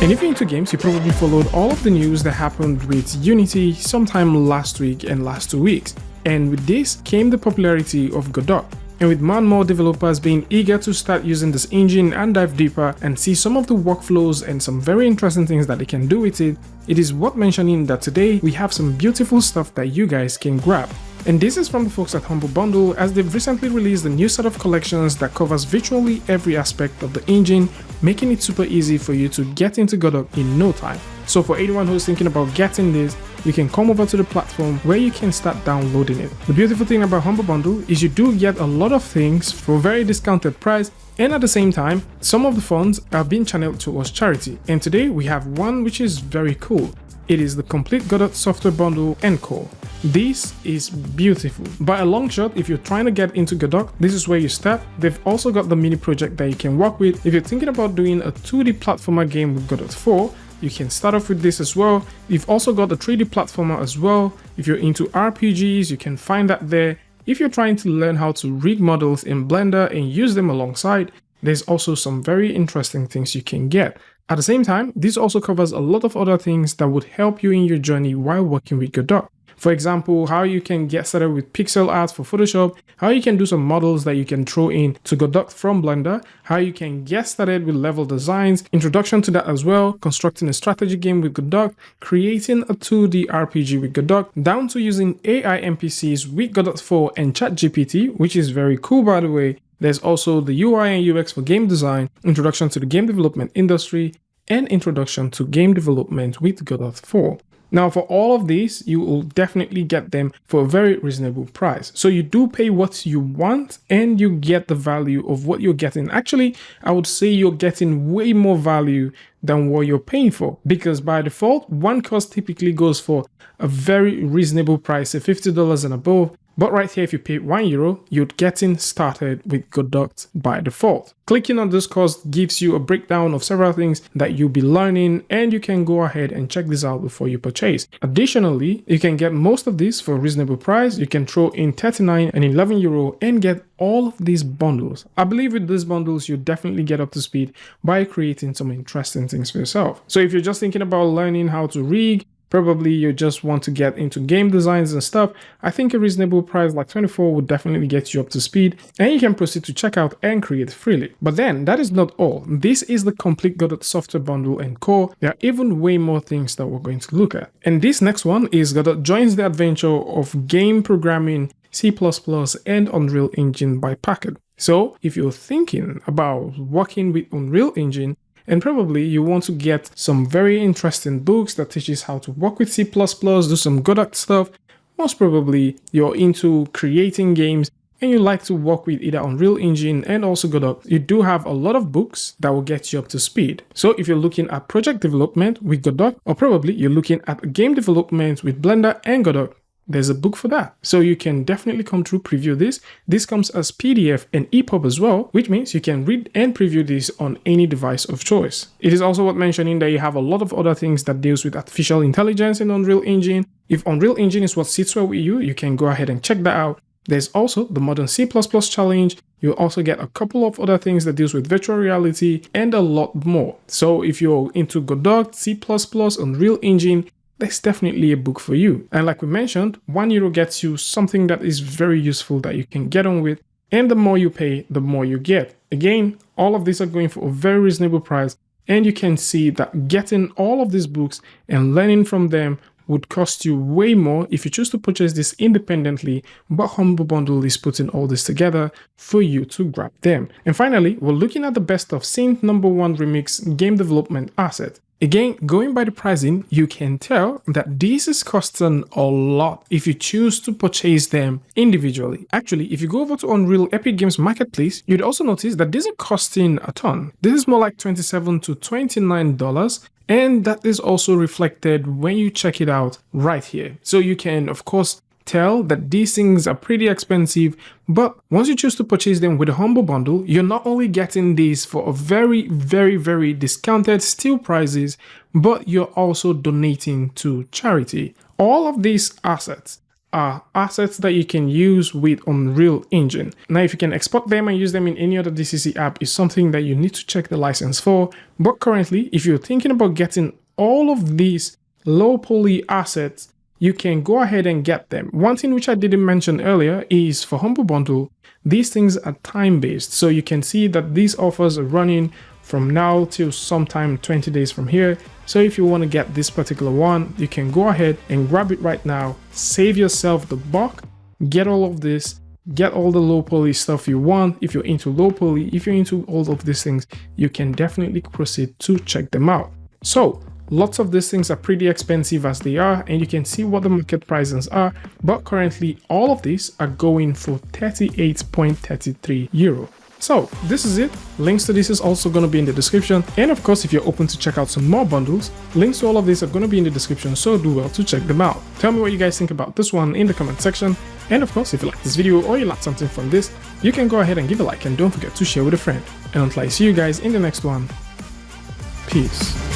And if you're into games, you probably followed all of the news that happened with Unity sometime last week and last 2 weeks. And with this came the popularity of Godot. And with more and more developers being eager to start using this engine and dive deeper and see some of the workflows and some very interesting things that they can do with it, it is worth mentioning that today we have some beautiful stuff that you guys can grab. And this is from the folks at Humble Bundle, as they've recently released a new set of collections that covers virtually every aspect of the engine, making it super easy for you to get into Godot in no time. So for anyone who's thinking about getting this, you can come over to the platform where you can start downloading it. The beautiful thing about Humble Bundle is you do get a lot of things for a very discounted price, and at the same time, some of the funds are being channeled towards charity. And today we have one which is very cool. It is the complete Godot software bundle askNK. This is beautiful. By a long shot, if you're trying to get into Godot, this is where you start. They've also got the mini project that you can work with. If you're thinking about doing a 2D platformer game with Godot 4, you can start off with this as well. You've also got the 3D platformer as well. If you're into RPGs, you can find that there. If you're trying to learn how to rig models in Blender and use them alongside, there's also some very interesting things you can get. At the same time, this also covers a lot of other things that would help you in your journey while working with Godot. For example, how you can get started with pixel art for Photoshop, how you can do some models that you can throw in to Godot from Blender, how you can get started with level designs, introduction to that as well, constructing a strategy game with Godot, creating a 2D RPG with Godot, down to using AI NPCs with Godot 4 and ChatGPT, which is very cool by the way. There's also the UI and UX for game design, introduction to the game development industry, and introduction to game development with Godot 4. Now for all of these, you will definitely get them for a very reasonable price. So you do pay what you want and you get the value of what you're getting. Actually, I would say you're getting way more value than what you're paying for, because by default, one course typically goes for a very reasonable price, say $50 and above. But right here, if you pay €1, you're getting started with Godot by default. Clicking on this course gives you a breakdown of several things that you'll be learning, and you can go ahead and check this out before you purchase. Additionally, you can get most of this for a reasonable price. You can throw in 39 and €11 and get all of these bundles. I believe with these bundles, you definitely get up to speed by creating some interesting things for yourself. So if you're just thinking about learning how to rig, probably you just want to get into game designs and stuff, I think a reasonable price like 24 would definitely get you up to speed, and you can proceed to check out and create freely. But then that is not all. This is the complete Godot software bundle and core. There are even way more things that we're going to look at. And this next one is Godot joins the adventure of game programming, C++ and Unreal Engine by Packard. So if you're thinking about working with Unreal Engine, and probably you want to get some very interesting books that teaches how to work with C++, do some Godot stuff. Most probably you're into creating games and you like to work with either Unreal Engine and also Godot. You do have a lot of books that will get you up to speed. So if you're looking at project development with Godot, or probably you're looking at game development with Blender and Godot, there's a book for that. So you can definitely come through, preview this. This comes as PDF and EPUB as well, which means you can read and preview this on any device of choice. It is also worth mentioning that you have a lot of other things that deals with artificial intelligence in Unreal Engine. If Unreal Engine is what sits well with you, you can go ahead and check that out. There's also the Modern C++ Challenge. You'll also get a couple of other things that deals with virtual reality and a lot more. So if you're into Godot, C++, Unreal Engine, there's definitely a book for you. And like we mentioned, €1 gets you something that is very useful that you can get on with. And the more you pay, the more you get. Again, all of these are going for a very reasonable price. And you can see that getting all of these books and learning from them would cost you way more if you choose to purchase this independently, but Humble Bundle is putting all this together for you to grab them. And finally, we're looking at the best of Synth #1 Remix game development asset. Again, going by the pricing, you can tell that this is costing a lot if you choose to purchase them individually. Actually, if you go over to Unreal Epic Games Marketplace, you'd also notice that these are costing a ton. This is more like $27 to $29, and that is also reflected when you check it out right here. So you can, of course, tell that these things are pretty expensive, but once you choose to purchase them with a Humble Bundle, you're not only getting these for a very discounted steal prices, but you're also donating to charity. All of these assets are assets that you can use with Unreal Engine. Now, if you can export them and use them in any other DCC app is something that you need to check the license for. But currently, if you're thinking about getting all of these low poly assets, you can go ahead and get them. One thing which I didn't mention earlier is for Humble Bundle, these things are time-based. So you can see that these offers are running from now till sometime 20 days from here. So if you want to get this particular one, you can go ahead and grab it right now, save yourself the buck, get all of this, get all the low poly stuff you want. If you're into low poly, if you're into all of these things, you can definitely proceed to check them out. So lots of these things are pretty expensive as they are, and you can see what the market prices are, but currently all of these are going for 38.33 euro. So this is it. Links to this is also going to be in the description, and of course if you're open to check out some more bundles, links to all of these are going to be in the description, so do well to check them out. Tell me what you guys think about this one in the comment section, and of course if you like this video or you like something from this, you can go ahead and give a like, and don't forget to share with a friend. And until I see you guys in the next one, peace.